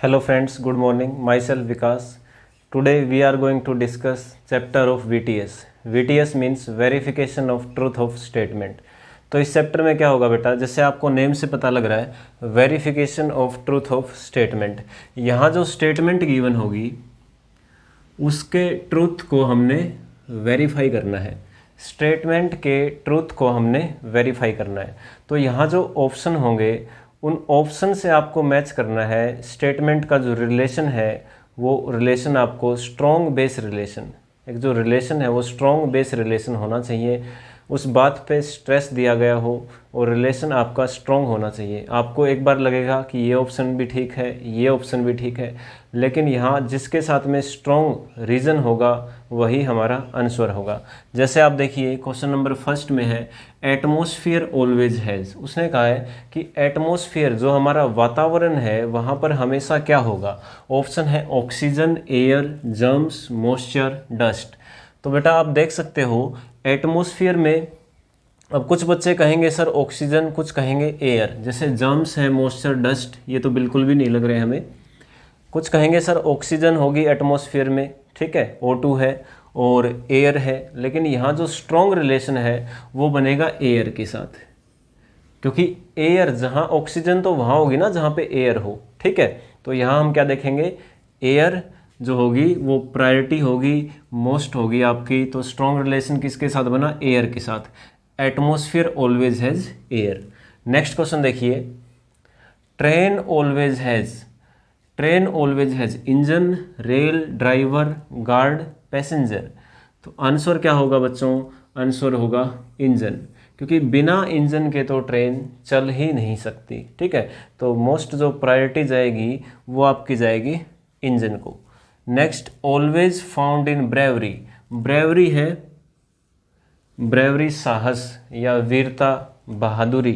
Hello friends, good morning. Myself Vikas. Today we are going to discuss chapter of VTS. VTS means Verification of Truth of Statement. तो इस chapter में क्या होगा बेटा, जैसे आपको नेम से पता लग रहा है verification of truth of statement. यहाँ जो स्टेटमेंट गिवन होगी उसके ट्रूथ को हमने वेरीफाई करना है, स्टेटमेंट के ट्रूथ को हमने वेरीफाई करना है। तो यहाँ जो ऑप्शन होंगे उन ऑप्शन से आपको मैच करना है। स्टेटमेंट का जो रिलेशन है वो रिलेशन आपको स्ट्रॉन्ग बेस रिलेशन, एक जो रिलेशन है वो स्ट्रॉन्ग बेस रिलेशन होना चाहिए। उस बात पे स्ट्रेस दिया गया हो और रिलेशन आपका स्ट्रॉन्ग होना चाहिए। आपको एक बार लगेगा कि ये ऑप्शन भी ठीक है, ये ऑप्शन भी ठीक है, लेकिन यहाँ जिसके साथ में स्ट्रॉन्ग रीज़न होगा वही हमारा आंसर होगा। जैसे आप देखिए क्वेश्चन नंबर फर्स्ट में है एटमॉस्फेयर ऑलवेज हैज़। उसने कहा है कि एटमॉस्फेयर जो हमारा वातावरण है वहाँ पर हमेशा क्या होगा। ऑप्शन है oxygen, air, germs, moisture, dust. तो बेटा आप देख सकते हो एटमॉस्फेयर में, अब कुछ बच्चे कहेंगे सर ऑक्सीजन, कुछ कहेंगे एयर। जैसे जर्म्स है, मॉइस्चर, डस्ट, ये तो बिल्कुल भी नहीं लग रहे हमें। कुछ कहेंगे सर ऑक्सीजन होगी एटमॉस्फेयर में, ठीक है, O2 है और एयर है, लेकिन यहाँ जो स्ट्रॉन्ग रिलेशन है वो बनेगा एयर के साथ, क्योंकि एयर जहाँ ऑक्सीजन तो वहाँ होगी ना जहाँ पे एयर हो, ठीक है। तो यहाँ हम क्या देखेंगे, एयर जो होगी वो प्रायोरिटी होगी, मोस्ट होगी आपकी। तो स्ट्रॉन्ग रिलेशन किसके साथ बना, एयर के साथ। Atmosphere always has air. Next question देखिए, train always has, train always has engine, rail, driver, guard, passenger. तो आंसर क्या होगा बच्चों, आंसर होगा इंजन, क्योंकि बिना इंजन के तो ट्रेन चल ही नहीं सकती, ठीक है। तो मोस्ट जो प्रायोरिटी जाएगी वो आपकी जाएगी इंजन को। Next, always found in bravery. Bravery है, ब्रेवरी साहस या वीरता, बहादुरी।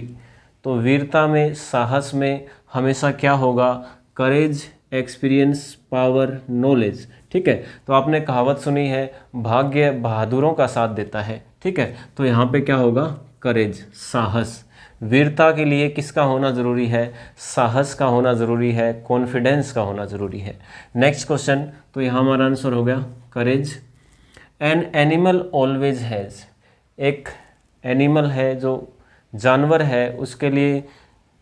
तो वीरता में, साहस में हमेशा क्या होगा, करेज, एक्सपीरियंस, पावर, नॉलेज, ठीक है। तो आपने कहावत सुनी है भाग्य बहादुरों का साथ देता है, ठीक है। तो यहाँ पे क्या होगा, करेज, साहस। वीरता के लिए किसका होना ज़रूरी है, साहस का होना ज़रूरी है, कॉन्फिडेंस का होना ज़रूरी है। नेक्स्ट क्वेश्चन, तो यहाँ हमारा आंसर हो गया करेज। एन एनिमल ऑलवेज हैज़, एक एनिमल है जो जानवर है, उसके लिए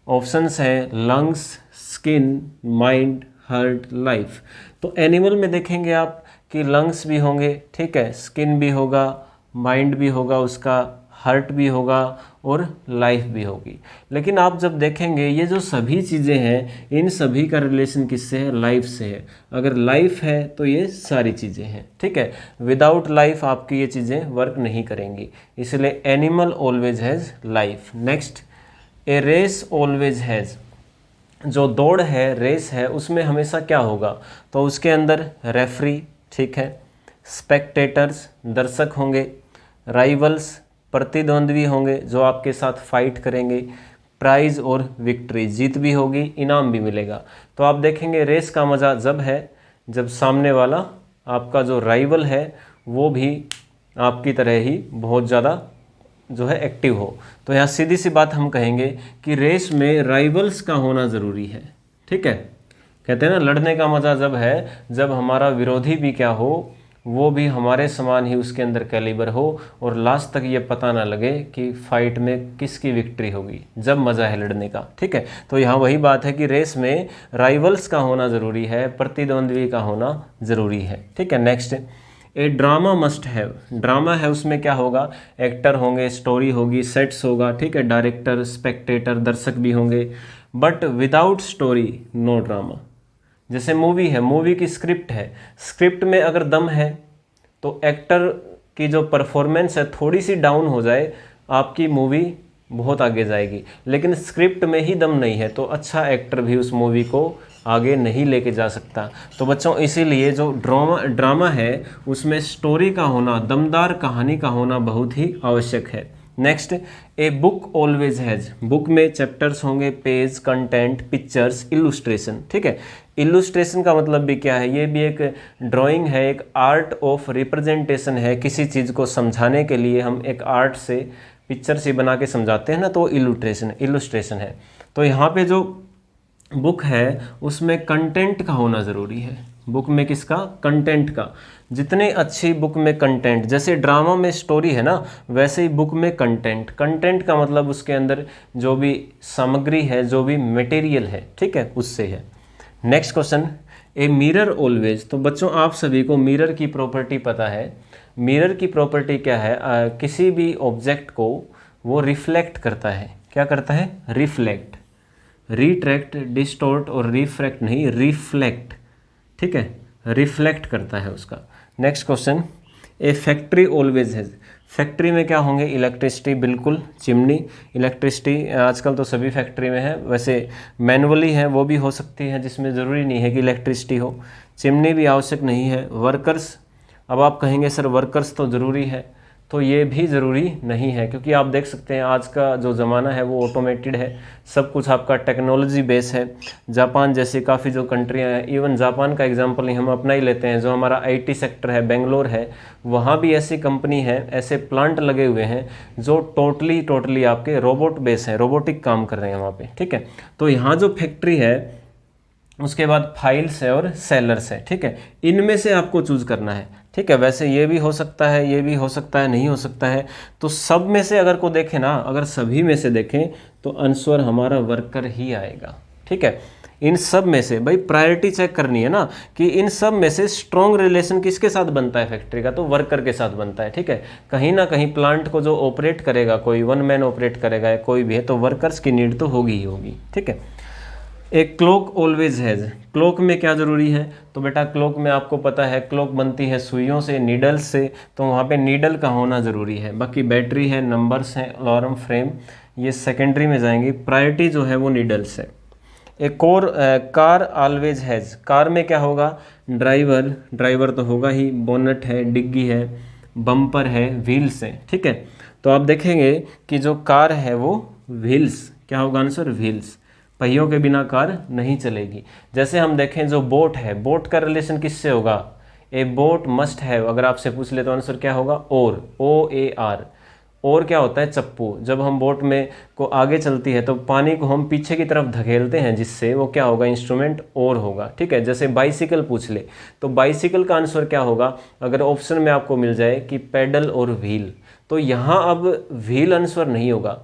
ऑप्शंस हैं lungs, skin, mind, heart, life. तो एनिमल में देखेंगे आप कि लंग्स भी होंगे, ठीक है, स्किन भी होगा, माइंड भी होगा उसका, हार्ट भी होगा और लाइफ भी होगी। लेकिन आप जब देखेंगे ये जो सभी चीज़ें हैं इन सभी का रिलेशन किससे है, लाइफ से है। अगर लाइफ है तो ये सारी चीज़ें हैं, ठीक है। विदाउट लाइफ आपकी ये चीज़ें वर्क नहीं करेंगी, इसलिए animal always has life. Next, a race always has, जो दौड़ है, रेस है, उसमें हमेशा क्या होगा, तो उसके अंदर रेफरी, ठीक है, स्पेक्टेटर्स, दर्शक होंगे, राइवल्स, प्रतिद्वंद्वी होंगे जो आपके साथ फाइट करेंगे, प्राइज और विक्ट्री, जीत भी होगी, इनाम भी मिलेगा। तो आप देखेंगे रेस का मज़ा जब है जब सामने वाला आपका जो राइवल है वो भी आपकी तरह ही बहुत ज़्यादा जो है एक्टिव हो। तो यहाँ सीधी सी बात हम कहेंगे कि रेस में राइवल्स का होना ज़रूरी है, ठीक है। कहते हैं ना लड़ने का मज़ा जब है जब हमारा विरोधी भी क्या हो, वो भी हमारे समान ही उसके अंदर कैलिबर हो और लास्ट तक ये पता ना लगे कि फाइट में किसकी विक्ट्री होगी, जब मज़ा है लड़ने का, ठीक है। तो यहाँ वही बात है कि रेस में राइवल्स का होना ज़रूरी है, प्रतिद्वंद्वी का होना ज़रूरी है, ठीक है। Next, A drama must have, drama है उसमें क्या होगा, एक्टर होंगे, स्टोरी होगी, सेट्स होगा, ठीक है, डायरेक्टर, स्पेक्टेटर, दर्शक भी होंगे। But without story no drama. जैसे मूवी है, मूवी की स्क्रिप्ट है, स्क्रिप्ट में अगर दम है तो एक्टर की जो परफॉर्मेंस है थोड़ी सी डाउन हो जाए आपकी मूवी बहुत आगे जाएगी, लेकिन स्क्रिप्ट में ही दम नहीं है तो अच्छा एक्टर भी उस मूवी को आगे नहीं लेके जा सकता। तो बच्चों इसीलिए जो ड्रामा है उसमें स्टोरी का होना, दमदार कहानी का होना बहुत ही आवश्यक है। Next, a book always has, book में चैप्टर्स होंगे, पेज, कंटेंट, पिक्चर्स, इलुस्ट्रेशन, ठीक है। इलुस्ट्रेशन का मतलब भी क्या है, ये भी एक ड्राइंग है, एक आर्ट ऑफ रिप्रेजेंटेशन है। किसी चीज़ को समझाने के लिए हम एक आर्ट से पिक्चर से बना के समझाते हैं ना, तो इलुस्ट्रेशन है। तो यहाँ पे जो बुक है उसमें कंटेंट का होना ज़रूरी है। बुक में किसका? कंटेंट का। जितने अच्छी बुक में कंटेंट, जैसे ड्रामा में स्टोरी है ना, वैसे ही बुक में कंटेंट। कंटेंट का मतलब उसके अंदर जो भी सामग्री है, जो भी मटेरियल है, ठीक है, उससे है। Next question, a mirror always. तो बच्चों आप सभी को मिरर की प्रॉपर्टी पता है। मिरर की प्रॉपर्टी क्या है? किसी भी ऑब्जेक्ट को वो रिफ्लेक्ट करता है। क्या करता है? रिफ्लेक्ट। रिट्रैक्ट, डिस्टोर्ट और रिफ्रैक्ट नहीं, रिफ्लेक्ट, ठीक है, रिफ्लेक्ट करता है उसका। Next question, A factory always has. Factory में क्या होंगे? इलेक्ट्रिसिटी, बिल्कुल, चिमनी। इलेक्ट्रिसिटी आजकल तो सभी फैक्ट्री में है, वैसे मैनुअली है वो भी हो सकती है, जिसमें ज़रूरी नहीं है कि इलेक्ट्रिसिटी हो। चिमनी भी आवश्यक नहीं है। वर्कर्स, अब आप कहेंगे सर वर्कर्स तो ज़रूरी है, तो ये भी ज़रूरी नहीं है, क्योंकि आप देख सकते हैं आज का जो ज़माना है वो ऑटोमेटेड है, सब कुछ आपका टेक्नोलॉजी बेस है। जापान जैसी काफ़ी जो कंट्रियां हैं, इवन जापान का एग्जांपल ही हम अपना ही लेते हैं, जो हमारा आईटी सेक्टर है, बेंगलोर है, वहाँ भी ऐसी कंपनी है, ऐसे प्लांट लगे हुए हैं जो टोटली आपके रोबोट बेस हैं, रोबोटिक काम कर रहे हैं वहाँ पर, ठीक है। तो यहाँ जो फैक्ट्री है, उसके बाद फाइल्स है और सेलर्स है, ठीक है, इनमें से आपको चूज करना है, ठीक है। वैसे ये भी हो सकता है, ये भी हो सकता है, नहीं हो सकता है, तो सब में से अगर को देखें ना, अगर सभी में से देखें तो आंसर हमारा वर्कर ही आएगा, ठीक है। इन सब में से भाई प्रायोरिटी चेक करनी है ना, कि इन सब में से स्ट्रॉन्ग रिलेशन किसके साथ बनता है फैक्ट्री का? तो वर्कर के साथ बनता है, ठीक है। कहीं ना कहीं प्लांट को जो ऑपरेट करेगा, कोई वन मैन ऑपरेट करेगा या कोई भी है, तो वर्कर्स की नीड तो होगी ही होगी, ठीक है। एक क्लॉक ऑलवेज हैज। क्लॉक में क्या जरूरी है? तो बेटा क्लॉक में आपको पता है क्लॉक बनती है सुइयों से, नीडल्स से, तो वहाँ पे नीडल का होना ज़रूरी है। बाकी बैटरी है, नंबर्स हैं, अलार्म फ्रेम, ये सेकेंडरी में जाएंगी। प्रायोरिटी जो है वो नीडल्स है। एक और कार ऑलवेज हैज। कार में क्या होगा? ड्राइवर, ड्राइवर तो होगा ही, बोनट है, डिग्गी है, बम्पर है, व्हील्स है, ठीक है। तो आप देखेंगे कि जो कार है वो व्हील्स, क्या होगा आंसर? व्हील्स। पहियों के बिना कार नहीं चलेगी। जैसे हम देखें जो बोट है, बोट का रिलेशन किससे होगा? ए बोट मस्ट हैव, अगर आपसे पूछ ले तो आंसर क्या होगा? और, ओ ए आर। और क्या होता है? चप्पू। जब हम बोट में को आगे चलती है तो पानी को हम पीछे की तरफ धकेलते हैं, जिससे वो क्या होगा? इंस्ट्रूमेंट और होगा, ठीक है। जैसे बाइसिकल पूछ ले तो बाइसिकल का आंसर क्या होगा? अगर ऑप्शन में आपको मिल जाए कि पैडल और व्हील, तो यहाँ अब व्हील आंसर नहीं होगा,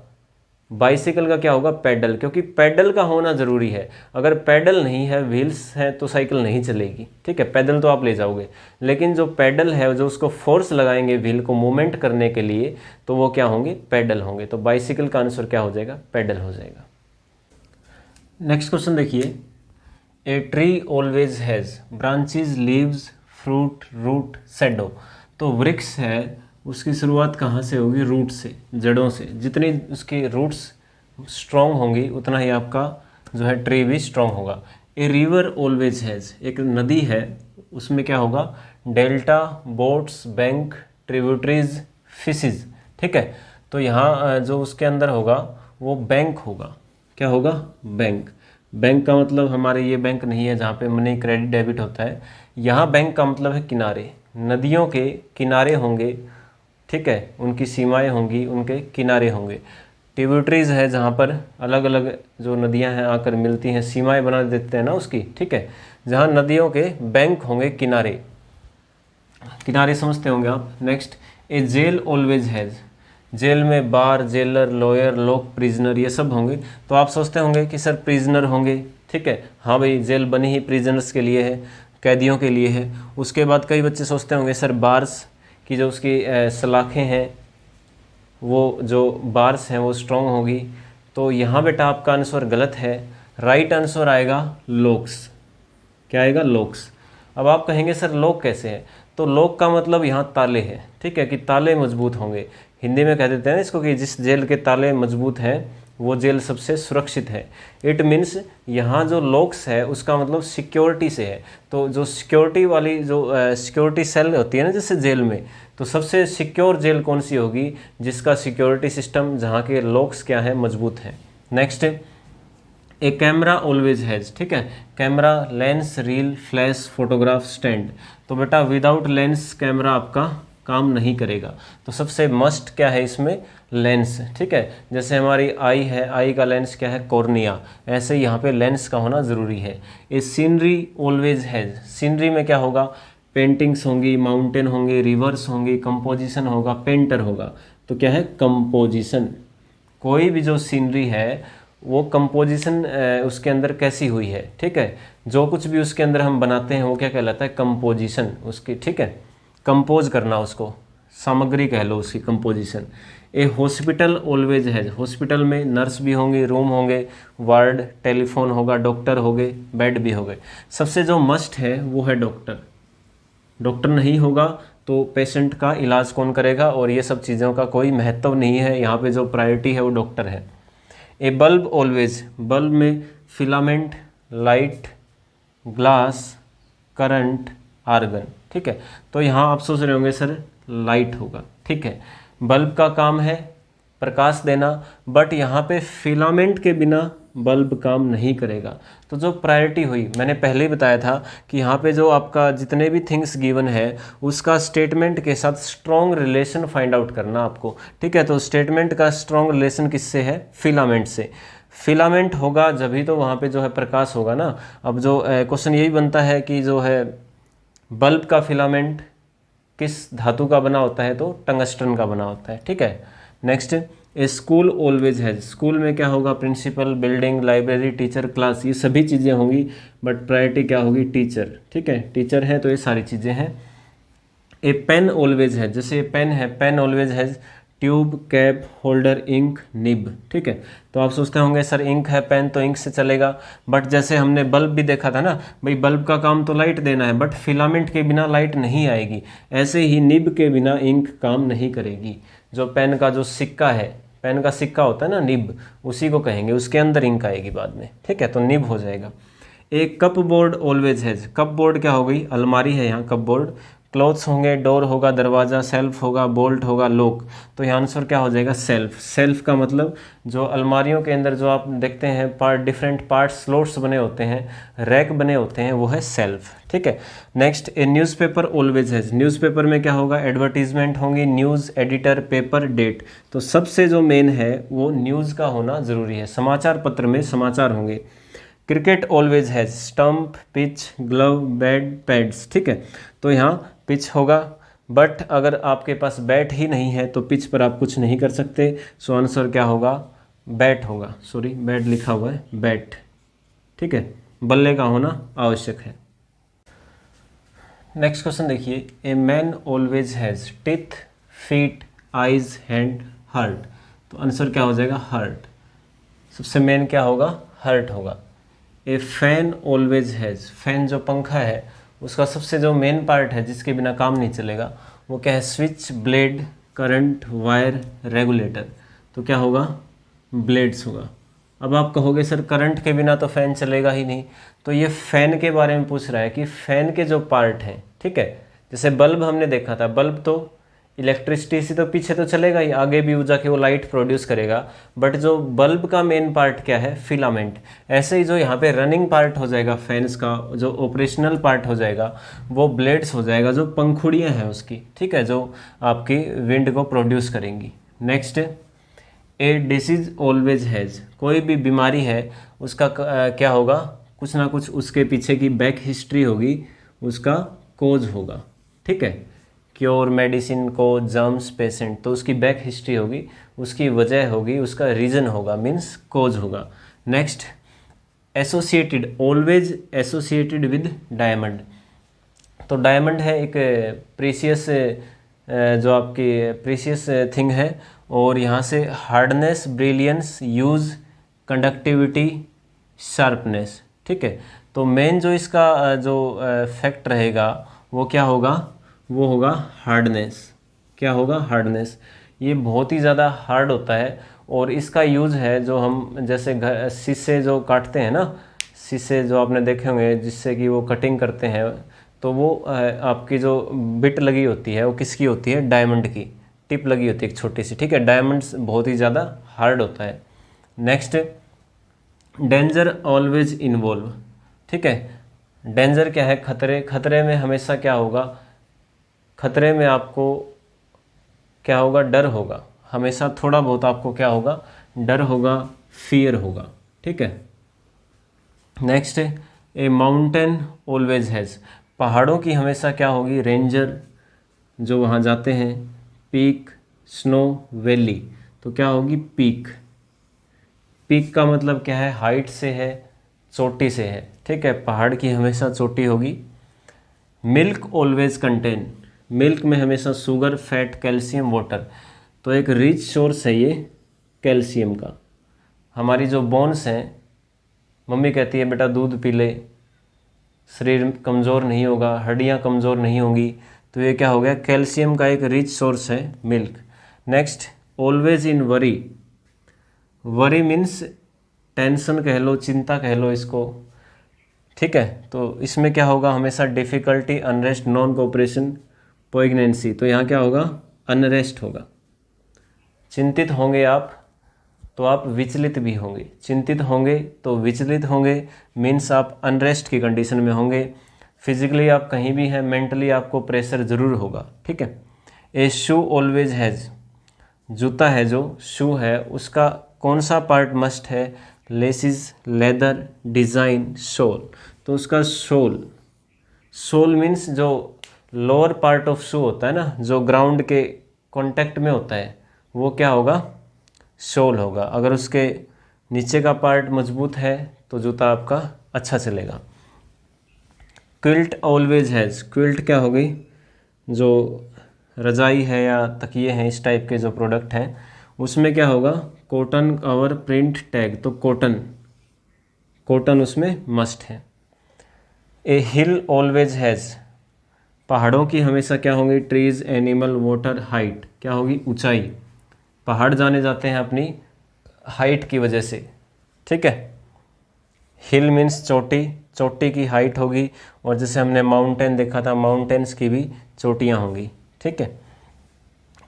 बाइसिकल का क्या होगा? पैडल, क्योंकि पैडल का होना ज़रूरी है। अगर पैडल नहीं है, व्हील्स हैं, तो साइकिल नहीं चलेगी, ठीक है। पैदल तो आप ले जाओगे, लेकिन जो पैडल है, जो उसको फोर्स लगाएंगे व्हील को मूवमेंट करने के लिए, तो वो क्या होंगे? पैडल होंगे। तो बाइसिकल का आंसर क्या हो जाएगा? पैडल हो जाएगा। नेक्स्ट क्वेश्चन देखिए, a tree always has branches, leaves, fruit, root, shadow. तो वृक्ष है, उसकी शुरुआत कहाँ से होगी? रूट से, जड़ों से। जितनी उसकी रूट्स स्ट्रॉन्ग होंगी उतना ही आपका जो है ट्री भी स्ट्रॉन्ग होगा। A river always has. एक नदी है, उसमें क्या होगा? Delta, boats, bank, tributaries, fishes, ठीक है। तो यहाँ जो उसके अंदर होगा वो बैंक होगा। क्या होगा? बैंक। बैंक का मतलब हमारे ये बैंक नहीं है जहाँ पे मनी क्रेडिट डेबिट होता है। यहाँ बैंक का मतलब है किनारे, नदियों के किनारे होंगे, ठीक है, उनकी सीमाएं होंगी, उनके किनारे होंगे। ट्रिब्यूटरीज है जहाँ पर अलग अलग जो नदियाँ हैं आकर मिलती हैं, सीमाएं बना देते हैं ना उसकी, ठीक है। जहाँ नदियों के बैंक होंगे, किनारे, किनारे समझते होंगे आप। Next, a jail always has. Jail में bar, jailer, lawyer, lock, prisoner, ये सब होंगे। तो आप सोचते होंगे कि सर प्रिजनर होंगे, ठीक है। हाँ भाई, जेल बनी ही प्रिजनर्स के लिए है, कैदियों के लिए है। उसके बाद कई बच्चे सोचते होंगे सर बार्स की जो उसकी सलाखें हैं, वो जो बार्स हैं वो स्ट्रॉन्ग होगी। तो यहाँ बेटा आपका आंसर गलत है। राइट आंसर आएगा लॉक्स। क्या आएगा? लॉक्स। अब आप कहेंगे सर लॉक कैसे है? तो लॉक का मतलब यहाँ ताले है, ठीक है, कि ताले मजबूत होंगे। हिंदी में कह देते हैं इसको कि जिस जेल के ताले मजबूत हैं वो जेल सबसे सुरक्षित है। इट मीन्स यहाँ जो लॉक्स है उसका मतलब सिक्योरिटी से है। तो जो सिक्योरिटी वाली जो सिक्योरिटी सेल होती है ना जैसे जेल में, तो सबसे सिक्योर जेल कौन सी होगी? जिसका सिक्योरिटी सिस्टम, जहाँ के लॉक्स क्या है? मजबूत हैं। Next, A camera always has, ठीक है। Camera, lens, reel, flash, photograph, stand. तो बेटा विदाउट लेंस कैमरा आपका काम नहीं करेगा। तो सबसे मस्ट क्या है इसमें, लेंस। ठीक है, जैसे हमारी आई है, आई का लेंस क्या है, कॉर्निया, ऐसे यहाँ पे लेंस का होना ज़रूरी है। ए सीनरी ऑलवेज हैज़, सीनरी में क्या होगा, पेंटिंग्स होंगी, माउंटेन होंगे, रिवर्स होंगी, कंपोजिशन होगा, पेंटर होगा। तो क्या है, कंपोजिशन। कोई भी जो सीनरी है वो कंपोजिशन उसके अंदर कैसी हुई है। ठीक है, जो कुछ भी उसके अंदर हम बनाते हैं वो क्या कहलाता है, कंपोजिशन उसकी। ठीक है, कंपोज करना, उसको सामग्री कह लो उसकी, composition. A hospital always has, hospital में नर्स भी होंगे, रूम होंगे, वार्ड, टेलीफोन होगा, डॉक्टर होंगे, बेड भी होंगे। सबसे जो मस्ट है वो है डॉक्टर। डॉक्टर नहीं होगा तो पेशेंट का इलाज कौन करेगा, और ये सब चीज़ों का कोई महत्व नहीं है, यहाँ पे जो प्रायोरिटी है वो डॉक्टर है। ए बल्ब ऑलवेज, बल्ब में filament, light, glass, current, argon. ठीक है, तो यहाँ आप सोच रहे होंगे सर लाइट होगा। ठीक है, बल्ब का काम है प्रकाश देना, बट यहाँ पे फिलामेंट के बिना बल्ब काम नहीं करेगा। तो जो प्रायोरिटी हुई, मैंने पहले ही बताया था कि यहाँ पे जो आपका जितने भी थिंग्स गिवन है उसका स्टेटमेंट के साथ स्ट्रॉन्ग रिलेशन फाइंड आउट करना आपको। ठीक है, तो स्टेटमेंट का स्ट्रॉन्ग रिलेशन किससे है, फिलामेंट से। फिलामेंट होगा जब ही तो वहाँ पे जो है प्रकाश होगा ना। अब जो क्वेश्चन यही बनता है कि जो है बल्ब का फिलामेंट किस धातु का बना होता है, तो टंगस्टन का बना होता है। ठीक है, next, a school always has, school में क्या होगा, principal, building, library, teacher, class, ये सभी चीज़ें होंगी, बट प्रायोरिटी क्या होगी, टीचर। ठीक है, टीचर है तो ये सारी चीज़ें हैं। ए पेन ऑलवेज है, जैसे ये पेन है, pen always has tube, cap, holder, ink, nib. ठीक है, तो आप सोचते होंगे सर इंक है, पेन तो इंक से चलेगा, बट जैसे हमने बल्ब भी देखा था ना भाई, बल्ब का काम तो लाइट देना है, बट फिलामेंट के बिना लाइट नहीं आएगी। ऐसे ही निब के बिना इंक काम नहीं करेगी। जो पेन का जो सिक्का है, पेन का सिक्का होता है ना निब, उसी को कहेंगे, उसके अंदर इंक आएगी बाद में। ठीक है, तो निब हो जाएगा। एक cup board always has, cup board क्या हो गई, अलमारी है यहाँ कप बोर्ड। क्लोथ्स होंगे, डोर होगा, दरवाज़ा, सेल्फ होगा, बोल्ट होगा, लॉक। तो यहाँ आंसर क्या हो जाएगा, सेल्फ। सेल्फ का मतलब जो अलमारियों के अंदर जो आप देखते हैं पार्ट, डिफरेंट पार्ट, स्लॉट्स बने होते हैं, रैक बने होते हैं, वो है सेल्फ। ठीक है, next, A newspaper always has, newspaper में क्या होगा, एडवर्टीजमेंट होंगी, न्यूज़, एडिटर, पेपर, डेट। तो सबसे जो मेन है वो न्यूज़ का होना ज़रूरी है, समाचार पत्र में समाचार होंगे। Cricket always has stump, pitch, glove, bat, pads. ठीक है, तो यहाँ पिच होगा, बट अगर आपके पास बैट ही नहीं है तो पिच पर आप कुछ नहीं कर सकते। सो आंसर क्या होगा, बैट होगा। सॉरी, बैट लिखा हुआ है, बैट। ठीक है, बल्ले का होना आवश्यक है। नेक्स्ट क्वेश्चन देखिए, a man always has teeth, feet, eyes, hand, heart. तो आंसर क्या हो जाएगा, हार्ट। सबसे मेन क्या होगा, हार्ट होगा। ए फैन ऑलवेज हैज़, फैन जो पंखा है उसका सबसे जो मेन पार्ट है जिसके बिना काम नहीं चलेगा वो क्या है, switch, blade, current, wire, regulator. तो क्या होगा, ब्लेड्स होगा। अब आप कहोगे सर करंट के बिना तो फ़ैन चलेगा ही नहीं, तो ये फ़ैन के बारे में पूछ रहा है कि फ़ैन के जो पार्ट हैं। ठीक है, जैसे बल्ब हमने देखा था, बल्ब तो इलेक्ट्रिसिटी से तो पीछे तो चलेगा ही, आगे भी जाके वो लाइट प्रोड्यूस करेगा, बट जो बल्ब का मेन पार्ट क्या है, फिलामेंट। ऐसे ही जो यहाँ पे रनिंग पार्ट हो जाएगा फैंस का, जो ऑपरेशनल पार्ट हो जाएगा वो ब्लेड्स हो जाएगा, जो पंखुड़ियाँ हैं उसकी। ठीक है, जो आपकी विंड को प्रोड्यूस करेंगी। Next, A disease always has, कोई भी बीमारी है उसका क्या होगा, कुछ ना कुछ उसके पीछे की बैक हिस्ट्री होगी, उसका कोज होगा। ठीक है, क्योर, मेडिसिन, कोज, जर्म्स, पेशेंट, तो उसकी बैक हिस्ट्री होगी, उसकी वजह होगी, उसका रीज़न होगा, मीन्स कोज होगा। Next, associated, always associated with diamond. तो डायमंड है एक प्रीशियस, जो आपकी प्रीशियस थिंग है, और यहाँ से hardness, brilliance, use, conductivity, sharpness. ठीक है, तो मेन जो इसका जो फैक्ट रहेगा वो क्या होगा, वो होगा हार्डनेस। क्या होगा, हार्डनेस। ये बहुत ही ज़्यादा हार्ड होता है, और इसका यूज़ है जो हम जैसे शीशे जो काटते हैं ना, शीशे जो आपने देखे होंगे जिससे कि वो कटिंग करते हैं, तो वो आपकी जो बिट लगी होती है वो किसकी होती है, डायमंड की टिप लगी होती है एक छोटी सी। ठीक है, डायमंड्स बहुत ही ज़्यादा हार्ड होता है। Next, danger always involve. ठीक है, डेंजर क्या है, खतरे। खतरे में हमेशा क्या होगा, खतरे में आपको क्या होगा, डर होगा, हमेशा थोड़ा बहुत आपको क्या होगा, डर होगा, फियर होगा, ठीक है। नेक्स्ट है ए माउंटेन ऑलवेज हैज़, पहाड़ों की हमेशा क्या होगी, रेंजर जो वहाँ जाते हैं, पीक, स्नो, वैली, तो क्या होगी, पीक। पीक का मतलब क्या है, हाइट से है, चोटी से है, ठीक है, पहाड़ की हमेशा चोटी होगी। मिल्क ऑलवेज कंटेन, मिल्क में हमेशा शुगर, फैट, कैल्शियम, वाटर, तो एक रिच सोर्स है ये कैल्शियम का। हमारी जो बोन्स हैं, मम्मी कहती है बेटा दूध पी ले, शरीर कमज़ोर नहीं होगा, हड्डियाँ कमज़ोर नहीं होंगी, तो ये क्या हो गया, कैल्शियम का एक रिच सोर्स है milk. Next always in worry, worry means tension कह लो, चिंता कह लो इसको, ठीक है। तो इसमें क्या होगा, हमेशा डिफ़िकल्टी, अनरेस्ट, नॉन कोऑपरेशन, पोइग्नेंसी, तो यहाँ क्या होगा, अनरेस्ट होगा। चिंतित होंगे आप तो आप विचलित भी होंगे, चिंतित होंगे तो विचलित होंगे, मीन्स आप अनरेस्ट की कंडीशन में होंगे। फिजिकली आप कहीं भी हैं, मेंटली आपको प्रेशर ज़रूर होगा, ठीक है। ए शू ऑलवेज हैज़, जूता है जो शू है उसका कौन सा पार्ट मस्ट है, लेसिस, लेदर, डिज़ाइन, सोल, तो उसका सोल, सोल मीन्स जो लोअर पार्ट ऑफ शू होता है ना, जो ग्राउंड के कांटेक्ट में होता है, वो क्या होगा, सोल होगा। अगर उसके नीचे का पार्ट मजबूत है तो जूता आपका अच्छा चलेगा। क्विल्ट ऑलवेज हैज़, क्विल्ट क्या हो गई, जो रजाई है या तकिए हैं, इस टाइप के जो प्रोडक्ट हैं, उसमें क्या होगा, कॉटन कवर, प्रिंट, टैग, तो कॉटन, कॉटन उसमें मस्ट है। ए हिल ऑलवेज हैज़, पहाड़ों की हमेशा क्या होंगी, ट्रीज, एनिमल, वाटर, हाइट, क्या होगी, ऊंचाई, पहाड़ जाने जाते हैं अपनी हाइट की वजह से, ठीक है। हिल मीन्स चोटी, चोटी की हाइट होगी, और जैसे हमने माउंटेन देखा था, माउंटेन्स की भी चोटियाँ होंगी, ठीक है।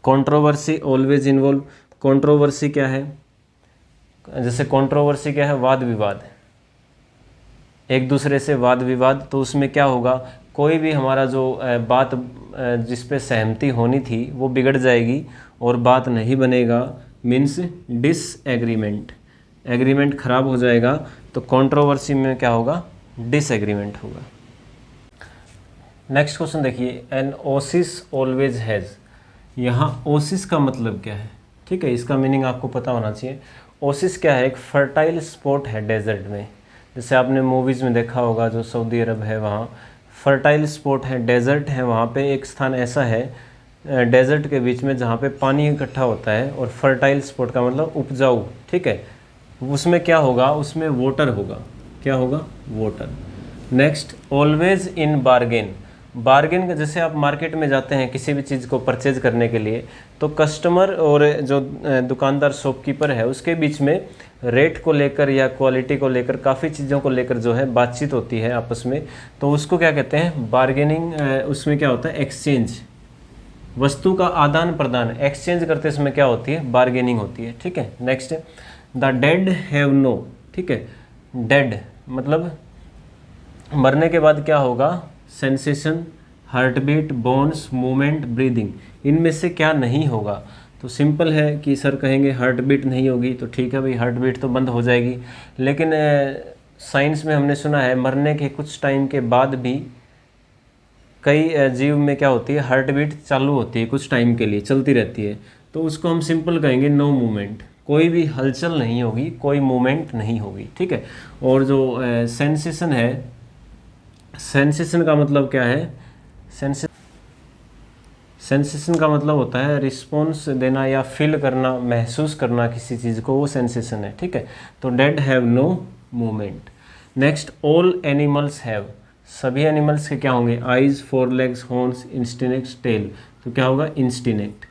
कंट्रोवर्सी ऑलवेज इन्वॉल्व, कंट्रोवर्सी क्या है, जैसे कंट्रोवर्सी क्या है, वाद विवाद, एक दूसरे से वाद विवाद, तो उसमें क्या होगा, कोई भी हमारा जो बात जिस पे सहमति होनी थी वो बिगड़ जाएगी और बात नहीं बनेगा, मीन्स डिसएग्रीमेंट, एग्रीमेंट खराब हो जाएगा, तो कंट्रोवर्सी में क्या होगा, डिसएग्रीमेंट होगा। नेक्स्ट क्वेश्चन देखिए, एन ओसिस ऑलवेज हैज़, यहाँ ओसिस का मतलब क्या है, ठीक है, इसका मीनिंग आपको पता होना चाहिए। ओसिस क्या है, एक फर्टाइल स्पॉट है डेजर्ट में, जैसे आपने मूवीज़ में देखा होगा, जो सऊदी अरब है वहाँ फर्टाइल स्पॉट है, डेजर्ट है, वहाँ पे एक स्थान ऐसा है डेजर्ट के बीच में जहाँ पे पानी इकट्ठा होता है, और फर्टाइल स्पॉट का मतलब उपजाऊ, ठीक है। उसमें क्या होगा, उसमें वाटर होगा, क्या होगा, water. Next always in bargain, bargain का, जैसे आप मार्केट में जाते हैं किसी भी चीज़ को परचेज करने के लिए, तो कस्टमर और जो दुकानदार शॉपकीपर है उसके बीच में रेट को लेकर या क्वालिटी को लेकर, काफ़ी चीज़ों को लेकर जो है बातचीत होती है आपस में, तो उसको क्या कहते हैं, बार्गेनिंग। उसमें क्या होता है, एक्सचेंज, वस्तु का आदान प्रदान, एक्सचेंज करते समय क्या होती है, बार्गेनिंग होती है, ठीक है। Next the dead have no, ठीक है, डेड मतलब मरने के बाद क्या होगा, sensation, heart beat, bones, movement, breathing, इनमें से क्या नहीं होगा, तो सिंपल है कि सर कहेंगे हार्ट बीट नहीं होगी, तो ठीक है भाई, हार्ट बीट तो बंद हो जाएगी, लेकिन साइंस में हमने सुना है मरने के कुछ टाइम के बाद भी कई जीव में क्या होती है, हार्ट बीट चालू होती है, कुछ टाइम के लिए चलती रहती है, तो उसको हम सिंपल कहेंगे नो मूवमेंट, कोई भी हलचल नहीं होगी, कोई मूवमेंट नहीं होगी, ठीक है। और जो सेंसेशन है, सेंसेशन का मतलब क्या है, सेंसेशन का मतलब होता है रिस्पॉन्स देना या फील करना, महसूस करना किसी चीज़ को, वो सेंसेशन है, ठीक है। तो dead have no movement. Next all animals have, सभी एनिमल्स के क्या होंगे, eyes, four legs, horns, instinct, tail, तो क्या होगा, इंस्टिनेक्ट।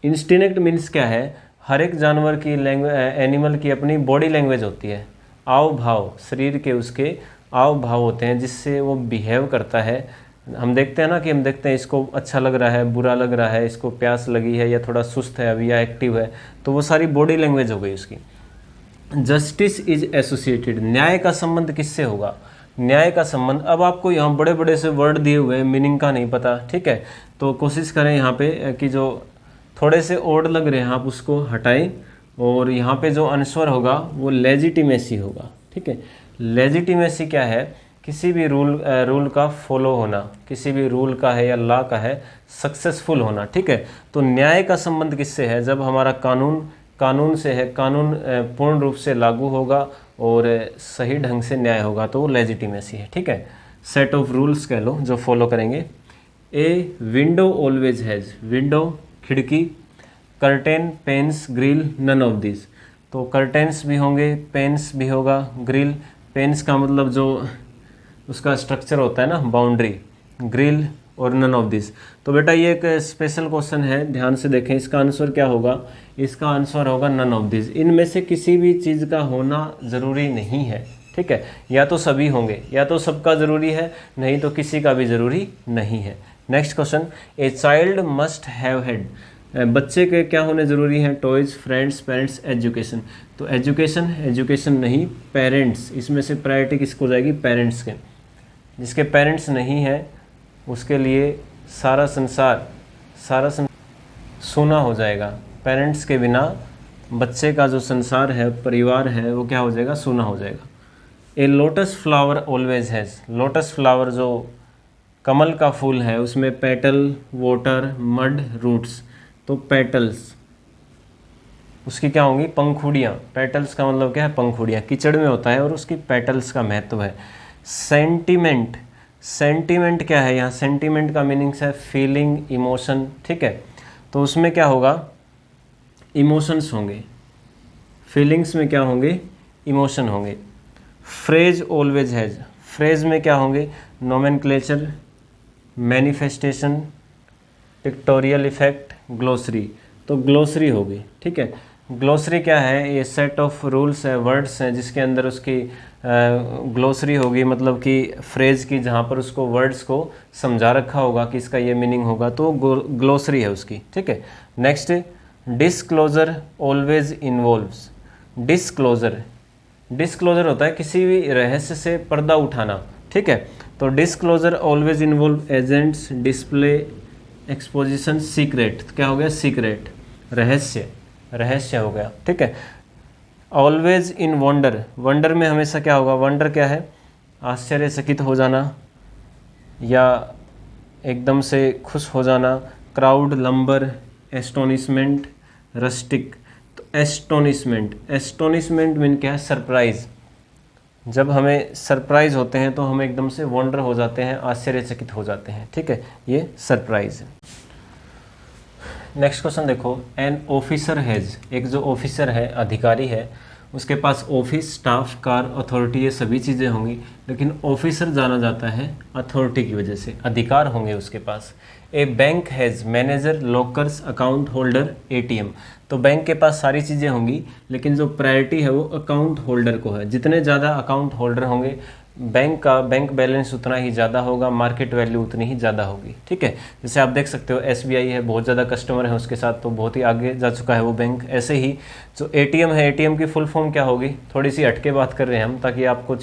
इंस्टिनेक्ट मीन्स क्या है, हर एक जानवर की लैंग्वेज, एनिमल की अपनी बॉडी लैंग्वेज होती है, आव भाव, शरीर के उसके आव भाव होते हैं जिससे वो बिहेव करता है। हम देखते हैं ना कि हम देखते हैं इसको अच्छा लग रहा है, बुरा लग रहा है, इसको प्यास लगी है या थोड़ा सुस्त है अभी या एक्टिव है, तो वो सारी बॉडी लैंग्वेज हो गई उसकी। जस्टिस इज एसोसिएटेड, न्याय का संबंध किससे होगा, न्याय का संबंध। अब आपको यहाँ बड़े बड़े से वर्ड दिए हुए हैं, मीनिंग का नहीं पता, ठीक है, तो कोशिश करें यहाँ पे कि जो थोड़े से ओड लग रहे हैं आप उसको हटाएं, और यहाँ पे जो आंसर होगा वो लेजिटिमेसी होगा, ठीक है। लेजिटिमेसी क्या है? किसी भी रूल का फॉलो होना, किसी भी रूल का है या लॉ का है सक्सेसफुल होना, ठीक है। तो न्याय का संबंध किससे है? जब हमारा कानून से है, कानून पूर्ण रूप से लागू होगा और सही ढंग से न्याय होगा, तो वो लेजिटिमेसी है, ठीक है। सेट ऑफ रूल्स कह लो जो फॉलो करेंगे। A window always has, window खिड़की, curtain, panes, grill, none of this. तो कर्टेन्स भी होंगे, पेन्स भी होगा, ग्रिल, पेन्स का मतलब जो उसका स्ट्रक्चर होता है ना, बाउंड्री, ग्रिल और नन ऑफ दिस। तो बेटा ये एक स्पेशल क्वेश्चन है, ध्यान से देखें। इसका आंसर क्या होगा? इसका आंसर होगा नन ऑफ दिस। इनमें से किसी भी चीज़ का होना ज़रूरी नहीं है, ठीक है। या तो सभी होंगे, या तो सबका ज़रूरी है, नहीं तो किसी का भी ज़रूरी नहीं है। Next question, a child must have head, बच्चे के क्या होने ज़रूरी हैं? Toys, friends, parents, education. तो एजुकेशन नहीं, पेरेंट्स। इसमें से प्रायोरिटी किसको जाएगी? पेरेंट्स के। जिसके पेरेंट्स नहीं है उसके लिए सारा संसार सूना हो जाएगा। पेरेंट्स के बिना बच्चे का जो संसार है, परिवार है, वो क्या हो जाएगा? सूना हो जाएगा। A lotus flower always has, lotus flower जो कमल का फूल है उसमें पेटल, वाटर, मड, रूट्स। तो पेटल्स, उसकी क्या होंगी? पंखुड़ियाँ। पेटल्स का मतलब क्या है? पंखुड़ियाँ। कीचड़ में होता है और उसकी पेटल्स का महत्व है। सेंटिमेंट, सेंटिमेंट क्या है? यहाँ सेंटिमेंट का मीनिंग्स है फीलिंग, इमोशन, ठीक है। तो उसमें क्या होगा? इमोशंस होंगे। फीलिंग्स में क्या होंगे? इमोशन होंगे। फ्रेज ऑलवेज हैज, फ्रेज में क्या होंगे? Nomenclature, manifestation, pictorial effect, glossary. तो ग्लोसरी होगी, ठीक है। ग्लोसरी क्या है? ये सेट ऑफ रूल्स है, वर्ड्स हैं जिसके अंदर उसकी ग्लोसरी होगी, मतलब कि फ्रेज की, जहाँ पर उसको वर्ड्स को समझा रखा होगा कि इसका ये मीनिंग होगा, तो ग्लोसरी है उसकी, ठीक है। Next, disclosure always involves, disclosure, disclosure होता है किसी भी रहस्य से पर्दा उठाना, ठीक है। तो disclosure always involve agents, display, exposition, secret. क्या हो गया? सीक्रेट, रहस्य, रहस्य हो गया, ठीक है। ऑलवेज इन वंडर, वंडर में हमेशा क्या होगा? वंडर क्या है? आश्चर्यचकित हो जाना या एकदम से खुश हो जाना। Crowd, lumbar, astonishment, rustic. तो एस्टोनिशमेंट, एस्टोनिशमेंट मीन क्या है? सरप्राइज। जब हमें सरप्राइज होते हैं तो हम एकदम से वंडर हो जाते हैं, आश्चर्यचकित हो जाते हैं, ठीक है, ये सरप्राइज है। नेक्स्ट क्वेश्चन देखो, एन ऑफिसर हैज़, एक जो ऑफिसर है, अधिकारी है, उसके पास ऑफिस, स्टाफ, कार, अथॉरिटी, ये सभी चीज़ें होंगी, लेकिन ऑफिसर जाना जाता है अथॉरिटी की वजह से, अधिकार होंगे उसके पास। A bank has manager, lockers, account holder, ATM. तो बैंक के पास सारी चीज़ें होंगी, लेकिन जो प्रायोरिटी है वो अकाउंट होल्डर को है। जितने ज़्यादा अकाउंट होल्डर होंगे, बैंक बैलेंस उतना ही ज़्यादा होगा, मार्केट वैल्यू उतनी ही ज़्यादा होगी, ठीक है। जैसे आप देख सकते हो SBI है, बहुत ज़्यादा कस्टमर है उसके साथ, तो बहुत ही आगे जा चुका है वो बैंक। ऐसे ही जो ATM है, ATM की फुल फॉर्म क्या होगी? थोड़ी सी हटके बात कर रहे हैं हम, ताकि आपको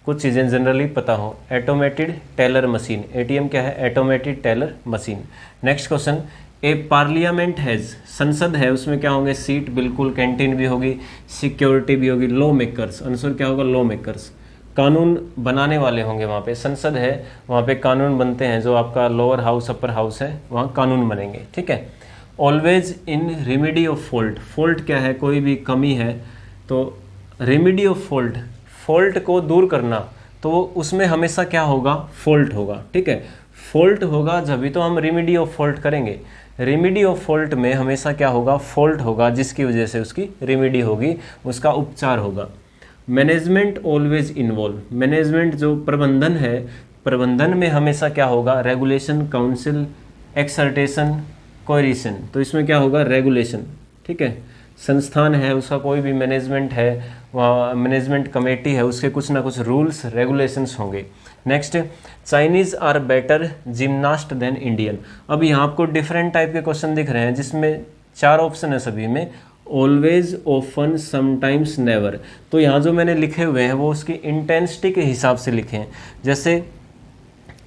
कुछ चीज़ें जनरली पता हो। ऑटोमेटेड टेलर मशीन, ATM क्या है? Automated teller machine. Next question, A parliament has, संसद है, उसमें क्या होंगे? सीट, बिल्कुल, कैंटीन भी होगी, सिक्योरिटी भी होगी, लॉ मेकर्स। आंसर क्या होगा? लॉ मेकर्स, कानून बनाने वाले होंगे वहाँ पे। संसद है, वहाँ पे कानून बनते हैं, जो आपका लोअर हाउस, अपर हाउस है, वहाँ कानून बनेंगे, ठीक है। Always in remedy of fault, fault क्या है? कोई भी कमी है तो रेमेडी ऑफ फॉल्ट, फॉल्ट को दूर करना, तो उसमें हमेशा क्या होगा? फॉल्ट होगा, ठीक है। फॉल्ट होगा जब भी तो हम रेमेडी ऑफ फॉल्ट करेंगे। रेमेडी ऑफ फॉल्ट में हमेशा क्या होगा? फॉल्ट होगा, जिसकी वजह से उसकी रेमेडी होगी, उसका उपचार होगा। मैनेजमेंट ऑलवेज इन्वॉल्व, मैनेजमेंट जो प्रबंधन है, प्रबंधन में हमेशा क्या होगा? Regulation, council, exertion, coercion. तो इसमें क्या होगा? रेगुलेशन, ठीक है। संस्थान है उसका, कोई भी मैनेजमेंट है, वहाँ मैनेजमेंट कमेटी है, उसके कुछ ना कुछ रूल्स रेगुलेशंस होंगे। Next, Chinese are better gymnast than Indian. अब यहाँ आपको डिफरेंट टाइप के क्वेश्चन दिख रहे हैं, जिसमें 4 ऑप्शन है सभी में। Always, often, sometimes, never. तो यहाँ जो मैंने लिखे हुए हैं वो उसकी इंटेंसिटी के हिसाब से लिखे हैं। जैसे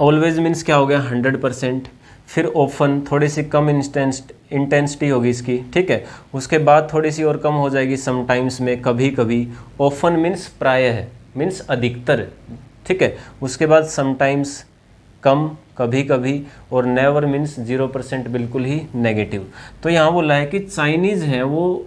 ऑलवेज मीन्स क्या हो गया 100%, फिर ऑफन थोड़ी सी कम इंटेंसिटी होगी इसकी, ठीक है। उसके बाद थोड़ी सी और कम हो जाएगी समटाइम्स में, कभी कभी। ऑफन मीन्स प्रायः, मीन्स अधिकतर, ठीक है। उसके बाद समटाइम्स कम, कभी कभी, और नेवर मीन्स 0%, बिल्कुल ही नेगेटिव। तो यहाँ बोला है कि चाइनीज़ हैं वो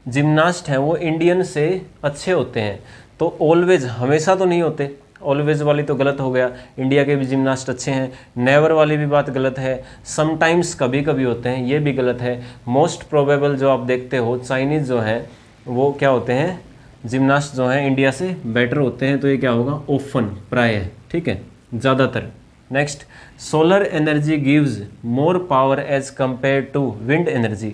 जिम्नास्ट हैं वो इंडियन से अच्छे होते हैं। तो ऑलवेज हमेशा तो नहीं होते, ऑलवेज वाली तो गलत हो गया, इंडिया के भी जिम्नास्ट अच्छे हैं। नेवर वाली भी बात गलत है। समटाइम्स कभी कभी होते हैं, ये भी गलत है। मोस्ट प्रोबेबल जो आप देखते हो चाइनीज़ जो है वो क्या होते हैं, जिम्नास्ट जो हैं इंडिया से बेटर होते हैं। तो ये क्या होगा, ओफन, प्रायः, ठीक है, ज़्यादातर। Next, solar energy gives more power as compare to wind energy.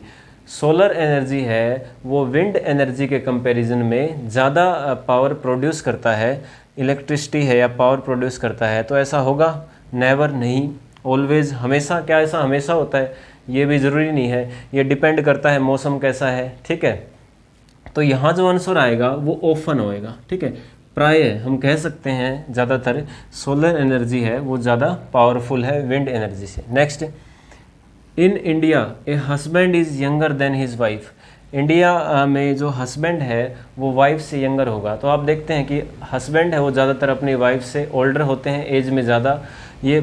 Solar energy है वो विंड एनर्जी के कंपैरिजन में ज़्यादा पावर प्रोड्यूस करता है, इलेक्ट्रिसिटी है या पावर प्रोड्यूस करता है। तो ऐसा होगा, नेवर नहीं, ऑलवेज, हमेशा। क्या ऐसा हमेशा होता है? ये भी ज़रूरी नहीं है, ये डिपेंड करता है मौसम कैसा है, ठीक है। तो यहाँ जो आंसर आएगा वो ओफन होएगा, ठीक है। प्रायः हम कह सकते हैं ज़्यादातर सोलर एनर्जी है वो ज़्यादा पावरफुल है विंड एनर्जी से। Next, in India a husband is younger than his wife. India में जो हस्बैंड है वो वाइफ से यंगर होगा। तो आप देखते हैं कि हस्बैंड है वो ज़्यादातर अपनी वाइफ से ओल्डर होते हैं, एज में ज़्यादा। ये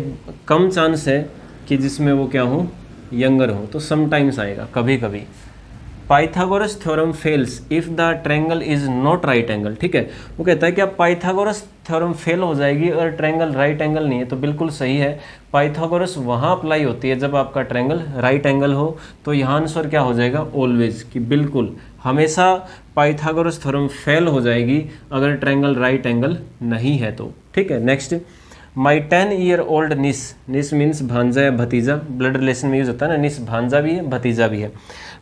कम चांस है कि जिसमें वो क्या हो, यंगर हो। तो समटाइम्स आएगा, कभी कभी। Pythagoras theorem fails if the triangle is not right angle, ठीक है। वो कहता है कि अब पाइथागोरस थ्योरम फेल हो जाएगी अगर ट्रायंगल राइट एंगल नहीं है। तो बिल्कुल सही है, पाइथागोरस वहाँ अप्लाई होती है जब आपका ट्रायंगल राइट एंगल हो। तो यहाँ आंसर क्या हो जाएगा, ऑलवेज, कि बिल्कुल हमेशा पाइथागोरस थ्योरम फेल हो जाएगी अगर ट्रायंगल राइट एंगल नहीं है तो, ठीक है। नेक्स्ट, माई 10-year-old निस, निस मीन्स भांजा या भतीजा, ब्लड रिलेशन में यूज होता है ना, निस भांजा भी है भतीजा भी है।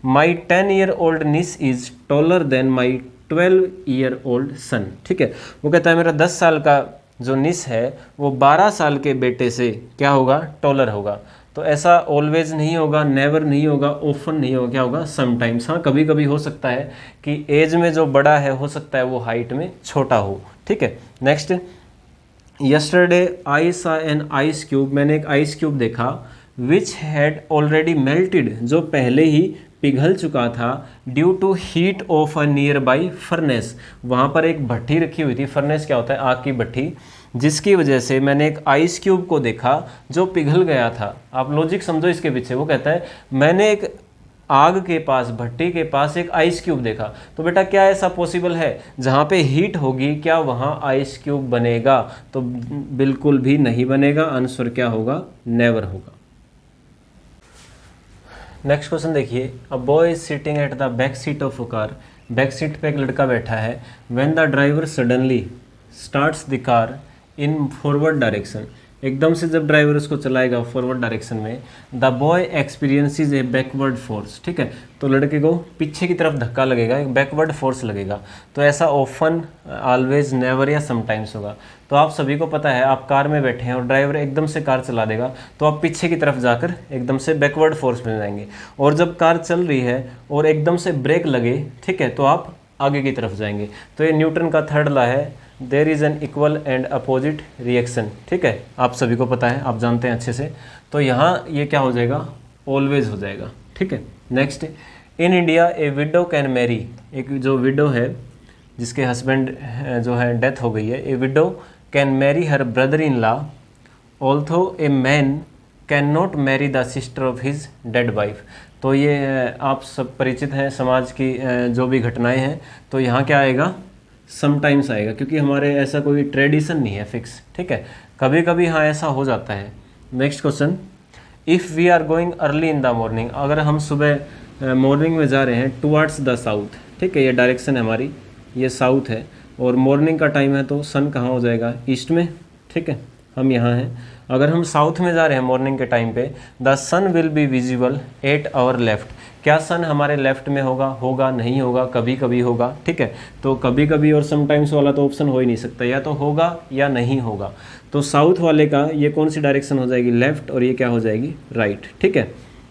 माई 10-year-old निस is taller than my 12-year-old सन, ठीक है। वो कहता है मेरा 10 साल का जो निस है वो 12 साल के बेटे से क्या होगा, टॉलर होगा। तो ऐसा ऑलवेज नहीं होगा, नेवर नहीं होगा, ऑफन नहीं होगा, क्या होगा, समटाइम्स। हाँ, कभी कभी हो सकता है कि एज में जो बड़ा है हो सकता है वो हाइट में छोटा हो, ठीक है। नेक्स्ट, यस्टरडे आई सा एन आइस क्यूब, मैंने एक आइस क्यूब देखा, विच हैड ऑलरेडी मेल्टेड, जो पहले ही पिघल चुका था, due to heat of a nearby furnace. वहाँ पर एक भट्टी रखी हुई थी, फर्नेस क्या होता है, आग की भट्टी, जिसकी वजह से मैंने एक आइस क्यूब को देखा जो पिघल गया था। आप लॉजिक समझो इसके पीछे। वो कहता है मैंने एक आग के पास, भट्टी के पास एक आइस क्यूब देखा। तो बेटा क्या ऐसा पॉसिबल है जहाँ पे हीट होगी क्या वहाँ आइस क्यूब बनेगा? तो बिल्कुल भी नहीं बनेगा। आंसर क्या होगा, नेवर होगा। नेक्स्ट क्वेश्चन देखिए, a boy is sitting at the back seat of a car. Back seat पे एक लड़का बैठा है। When the driver suddenly starts the car in forward direction, एकदम से जब ड्राइवर उसको चलाएगा फॉरवर्ड डायरेक्शन में, the boy experiences A backward force, ठीक है। तो लड़के को पीछे की तरफ धक्का लगेगा, एक बैकवर्ड फोर्स लगेगा। तो ऐसा ऑफन, ऑलवेज, नेवर या समटाइम्स होगा। तो आप सभी को पता है, आप कार में बैठे हैं और ड्राइवर एकदम से कार चला देगा तो आप पीछे की तरफ जाकर एकदम से बैकवर्ड फोर्स मिल जाएंगे। और जब कार चल रही है और एकदम से ब्रेक लगे, ठीक है, तो आप आगे की तरफ जाएंगे। तो ये न्यूटन का थर्ड लॉ है, there is an equal and opposite reaction, ठीक है। आप सभी को पता है, आप जानते हैं अच्छे से। तो यहाँ ये क्या हो जाएगा, ऑलवेज हो जाएगा, ठीक है। Next, in India A widow can Mary, एक जो विडो है जिसके हस्बैंड जो है डेथ हो गई है, a widow can marry her brother in law although a man can not marry the sister of his dead wife. तो ये आप सब परिचित हैं समाज की जो भी घटनाएं हैं। तो यहाँ क्या आएगा, समटाइम्स आएगा, क्योंकि हमारे ऐसा कोई ट्रेडिशन नहीं है फिक्स, ठीक है। कभी कभी हाँ ऐसा हो जाता है। Next question, if we are going early in the morning, अगर हम सुबह मॉर्निंग में जा रहे हैं टुवर्ड्स द साउथ, ठीक है, ये डायरेक्शन है हमारी, ये साउथ है और मॉर्निंग का टाइम है, तो सन कहाँ हो जाएगा, ईस्ट में, ठीक है। हम यहाँ हैं, अगर हम साउथ में जा रहे हैं मॉर्निंग के टाइम पे, the sun will be visible at our left. क्या सन हमारे लेफ्ट में होगा, होगा नहीं होगा, कभी कभी होगा, ठीक है। तो कभी कभी और समटाइम्स वाला तो ऑप्शन हो ही नहीं सकता, या तो होगा या नहीं होगा। तो साउथ वाले का ये कौन सी डायरेक्शन हो जाएगी, लेफ्ट, और ये क्या हो जाएगी, राइट, ठीक है।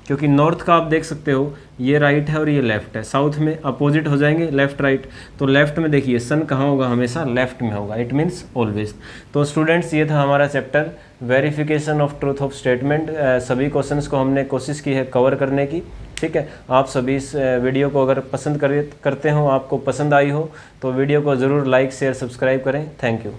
क्योंकि नॉर्थ का आप देख सकते हो ये राइट है और ये लेफ्ट है, साउथ में अपोजिट हो जाएंगे लेफ्ट राइट। तो लेफ्ट में देखिए सन कहाँ होगा, हमेशा लेफ्ट में होगा, इट मीन्स ऑलवेज। तो स्टूडेंट्स ये था हमारा chapter verification of truth of statement. सभी क्वेश्चंस को हमने कोशिश की है कवर करने की, ठीक है। आप सभी इस वीडियो को अगर पसंद करते हो, आपको पसंद आई हो तो वीडियो को ज़रूर लाइक शेयर सब्सक्राइब करें। Thank you.